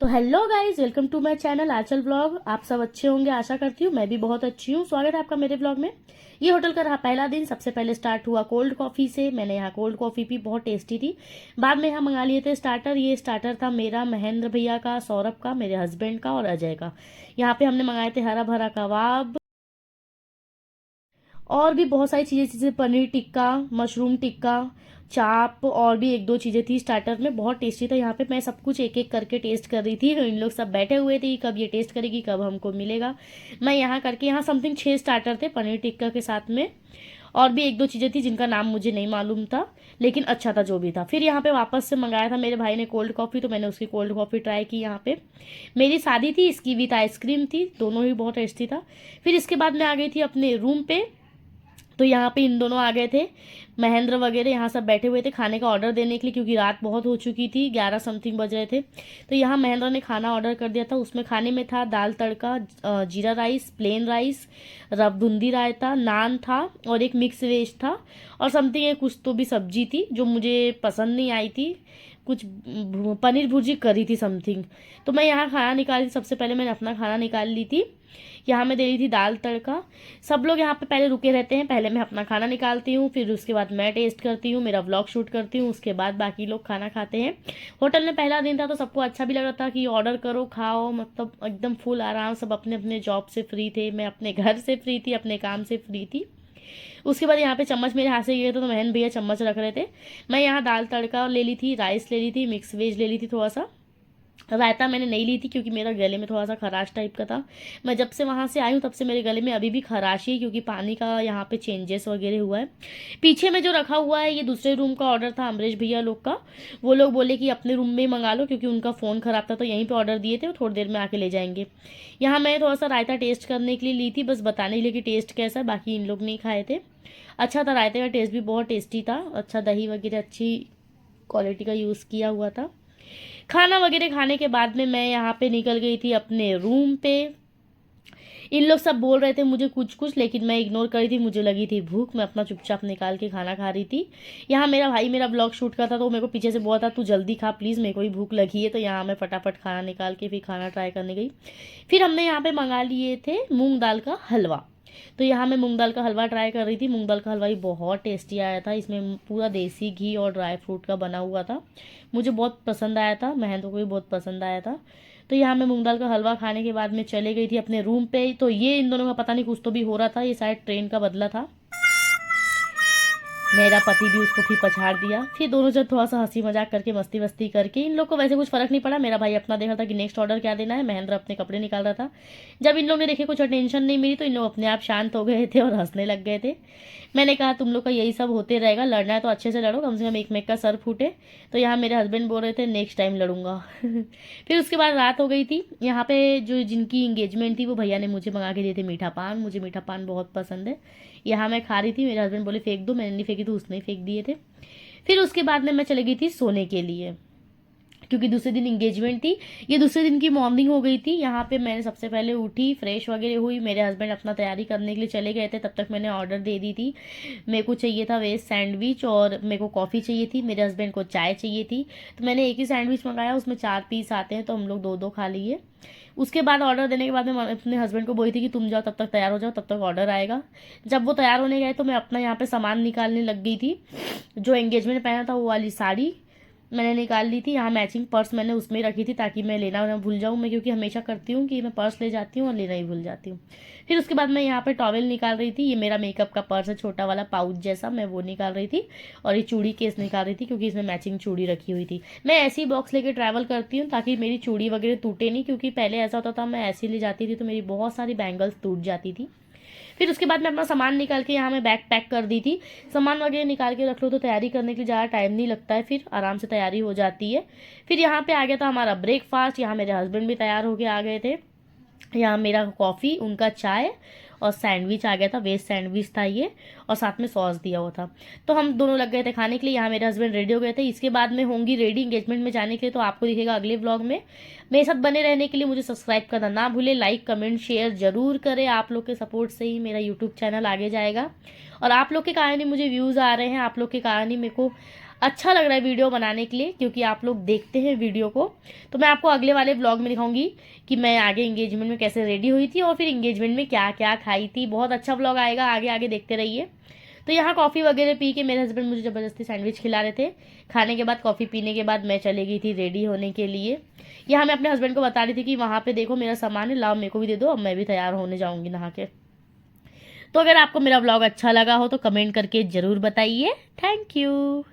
तो hello guys, welcome to my channel Aanchal vlog. आप सब अच्छे होंगे, आशा करती हूँ। मैं भी बहुत अच्छी हूँ। स्वागत है आपका मेरे व्लॉग में। ये होटल का रहा पहला दिन। सबसे पहले स्टार्ट हुआ कोल्ड कॉफ़ी से। मैंने यहाँ कोल्ड कॉफ़ी पी, बहुत टेस्टी थी। बाद में यहाँ मंगा लिए थे स्टार्टर। ये स्टार्टर था मेरा, महेंद्र भैया का, सौरभ का, मेरे हस्बैंड का और अजय का। यहाँ पे हमने मंगाए थे हरा भरा कबाब और भी बहुत सारी चीज़ें, जैसे पनीर टिक्का, मशरूम टिक्का, चाप और भी एक दो चीज़ें थी स्टार्टर में। बहुत टेस्टी था। यहाँ पे मैं सब कुछ एक एक करके टेस्ट कर रही थी। इन लोग सब बैठे हुए थे, कब ये टेस्ट करेगी, कब हमको मिलेगा। मैं यहाँ करके, यहाँ समथिंग 6 स्टार्टर थे पनीर टिक्का के साथ में, और भी एक दो चीज़ें थी जिनका नाम मुझे नहीं मालूम था, लेकिन अच्छा था जो भी था। फिर यहाँ पे वापस से मंगाया था मेरे भाई ने कोल्ड कॉफ़ी, तो मैंने उसकी कोल्ड कॉफ़ी ट्राई की। यहाँ पे मेरी सादी थी, इसकी विथ आइसक्रीम थी, दोनों ही बहुत टेस्टी था। फिर इसके बाद मैं आ गई थी अपने रूम पे। तो यहाँ पे इन दोनों आ गए थे, महेंद्र वगैरह यहाँ सब बैठे हुए थे खाने का ऑर्डर देने के लिए, क्योंकि रात बहुत हो चुकी थी, 11 समथिंग बज रहे थे। तो यहाँ महेंद्र ने खाना ऑर्डर कर दिया था। उसमें खाने में था दाल तड़का, जीरा राइस, प्लेन राइस, रब बूंदी रायता, नान था और एक मिक्स वेज था, और समथिंग एक कुछ तो भी सब्जी थी जो मुझे पसंद नहीं आई थी, कुछ पनीर भुर्जी करी थी समथिंग। तो मैं यहाँ खाना निकाली, सबसे पहले मैंने अपना खाना निकाल ली थी। यहाँ मैं दे रही थी दाल तड़का। सब लोग यहाँ पे पहले रुके रहते हैं, पहले मैं अपना खाना निकालती हूँ, फिर उसके बाद मैं टेस्ट करती हूँ, मेरा व्लॉग शूट करती हूँ, उसके बाद बाकी लोग खाना खाते हैं। होटल में पहला दिन था तो सबको अच्छा भी लग रहा था कि ऑर्डर करो, खाओ, मतलब एकदम फुल आराम। सब अपने अपने जॉब से फ्री थे, मैं अपने घर से फ्री थी, अपने काम से फ्री थी। उसके बाद यहाँ पे चम्मच मेरे हाथ से गिरे थे, तो महन भैया चम्मच रख रहे थे। मैं यहाँ दाल तड़का ले ली थी, राइस ले ली थी, मिक्स वेज ले ली थी, थोड़ा सा रायता मैंने नहीं ली थी क्योंकि मेरा गले में थोड़ा सा खराश टाइप का था। मैं जब से वहाँ से आई हूँ तब से मेरे गले में अभी भी खराश ही है, क्योंकि पानी का यहाँ पे चेंजेस वगैरह हुआ है। पीछे में जो रखा हुआ है, ये दूसरे रूम का ऑर्डर था अमरीश भैया लोग का। वो लोग बोले कि अपने रूम में ही मंगा लो, क्योंकि उनका फ़ोन ख़राब था, तो यहीं पर ऑर्डर दिए थे, वो थोड़ी देर में आके ले जाएंगे। यहाँ मैं थोड़ा सा रायता टेस्ट करने के लिए ली थी, बस बताने के लिए कि टेस्ट कैसा है। बाकी इन लोग नहीं खाए थे। अच्छा था, रायते का टेस्ट भी बहुत टेस्टी था। अच्छा, दही वगैरह अच्छी क्वालिटी का यूज़ किया हुआ था। खाना वगैरह खाने के बाद में मैं यहाँ पे निकल गई थी अपने रूम पे। इन लोग सब बोल रहे थे मुझे कुछ कुछ, लेकिन मैं इग्नोर कर रही थी, मुझे लगी थी भूख, मैं अपना चुपचाप निकाल के खाना खा रही थी। यहाँ मेरा भाई मेरा ब्लॉग शूट करता, तो मेरे को पीछे से बोला था तू जल्दी खा प्लीज़, मेरे को ही भूख लगी है। तो यहाँ मैं फटाफट खाना निकाल के फिर खाना ट्राई करने गई। फिर हमने यहाँ पे मंगा लिए थे मूंग दाल का हलवा। तो यहाँ मैं मूंग दाल का हलवा ट्राई कर रही थी। मूंग दाल का हलवा भी बहुत टेस्टी आया था। इसमें पूरा देसी घी और ड्राई फ्रूट का बना हुआ था। मुझे बहुत पसंद आया था, महेंद्र को भी बहुत पसंद आया था। तो यहाँ मैं मूंग दाल का हलवा खाने के बाद में चले गई थी अपने रूम पे। तो ये इन दोनों का पता नहीं कुछ तो भी हो रहा था, ये शायद ट्रेन का बदला था। मेरा पति भी उसको फिर पछाड़ दिया। फिर दोनों जब थोड़ा सा हंसी मजाक करके, मस्ती वस्ती करके, इन लोग को वैसे कुछ फर्क नहीं पड़ा। मेरा भाई अपना देख रहा था कि नेक्स्ट ऑर्डर क्या देना है, महेंद्र अपने कपड़े निकाल रहा था। जब इन लोग ने देखे कुछ टेंशन नहीं मिली, तो इन लोग अपने आप शांत हो गए थे और हंसने लग गए थे। मैंने कहा तुम लोग का यही सब होते रहेगा, लड़ना है तो अच्छे से लड़ो, कम से कम एक मेक का सर फूटे। तो यहाँ मेरे हस्बैंड बोल रहे थे नेक्स्ट टाइम लड़ूंगा। फिर उसके बाद रात हो गई थी। यहाँ पे जो जिनकी इंगेजमेंट थी वो भैया ने मुझे मंगा के दिए थे मीठा पान। मुझे मीठा पान बहुत पसंद है। यहाँ मैं खा रही थी, मेरे हस्बैंड बोले फेंक दो, मैंने नहीं फेंकी तो उसने फेंक दिए थे। फिर उसके बाद में मैं चली गई थी सोने के लिए, क्योंकि दूसरे दिन इंगेजमेंट थी। ये दूसरे दिन की मॉर्निंग हो गई थी। यहाँ पे मैंने सबसे पहले उठी, फ्रेश वगैरह हुई, मेरे हस्बैंड अपना तैयारी करने के लिए चले गए थे, तब तक मैंने ऑर्डर दे दी थी। मेरे को चाहिए था वेज सैंडविच और मेरे को कॉफ़ी चाहिए थी, मेरे हस्बैंड को चाय चाहिए थी। तो मैंने एक ही सैंडविच मंगाया, उसमें 4 पीस आते हैं, तो हम लोग 2-2 खा लिए। उसके बाद ऑर्डर देने के बाद मैं अपने हस्बैंड को बोली थी कि तुम जाओ, तब तक तैयार हो जाओ, तब तक ऑर्डर आएगा। जब वो तैयार होने गए तो मैं अपना यहाँ पे सामान निकालने लग गई थी। जो एंगेजमेंट में पहना था वो वाली साड़ी मैंने निकाल ली थी। यहाँ मैचिंग पर्स मैंने उसमें रखी थी, ताकि मैं लेना ना भूल जाऊँ। मैं क्योंकि हमेशा करती हूँ कि मैं पर्स ले जाती हूँ और लेना ही भूल जाती हूँ। फिर उसके बाद मैं यहाँ पे टॉवेल निकाल रही थी। ये मेरा मेकअप का पर्स है, छोटा वाला पाउच जैसा, मैं वो निकाल रही थी। और ये चूड़ी केस निकाल रही थी, क्योंकि इसमें मैचिंग चूड़ी रखी हुई थी। मैं ऐसी बॉक्स लेके ट्रैवल करती हूँ ताकि मेरी चूड़ी वगैरह टूटे नहीं, क्योंकि पहले ऐसा होता था मैं ऐसी ले जाती थी तो मेरी बहुत सारी बैंगल्स टूट जाती थी। फिर उसके बाद मैं अपना सामान निकाल के यहाँ मैं बैग पैक कर दी थी। सामान वगैरह निकाल के रख लो तो तैयारी करने के लिए ज़्यादा टाइम नहीं लगता है, फिर आराम से तैयारी हो जाती है। फिर यहाँ पे आ गया था हमारा ब्रेकफास्ट। यहाँ मेरे हस्बैंड भी तैयार होके आ गए थे। यहाँ मेरा कॉफ़ी, उनका चाय और सैंडविच आ गया था, वेज सैंडविच था ये, और साथ में सॉस दिया हुआ था। तो हम दोनों लग गए थे खाने के लिए। यहाँ मेरे हस्बैंड रेडी हो गए थे। इसके बाद में होंगी रेडी इंगेजमेंट में जाने के लिए, तो आपको दिखेगा अगले व्लॉग में। मेरे साथ बने रहने के लिए मुझे सब्सक्राइब करना ना भूले, लाइक कमेंट शेयर जरूर करें। आप लोग के सपोर्ट से ही मेरा यूट्यूब चैनल आगे जाएगा, और आप लोग के कारण ही मुझे व्यूज़ आ रहे हैं, आप लोग के कारण ही मेरे को अच्छा लग रहा है वीडियो बनाने के लिए, क्योंकि आप लोग देखते हैं वीडियो को। तो मैं आपको अगले वाले ब्लॉग में दिखाऊंगी कि मैं आगे इंगेजमेंट में कैसे रेडी हुई थी और फिर इंगेजमेंट में क्या क्या खाई थी। बहुत अच्छा ब्लॉग आएगा, आगे आगे देखते रहिए। तो यहाँ कॉफ़ी वगैरह पी के मेरे हस्बैंड मुझे ज़बरदस्ती सैंडविच खिला रहे थे। खाने के बाद, कॉफ़ी पीने के बाद मैं चली गई थी रेडी होने के लिए। यहाँ मैं अपने हस्बैंड को बता रही थी कि वहाँ पे देखो मेरा सामान है, लाओ मेरे को भी दे दो, अब मैं भी तैयार होने जाऊँगी नहा के। तो अगर आपको मेरा ब्लॉग अच्छा लगा हो तो कमेंट करके ज़रूर बताइए। Thank you.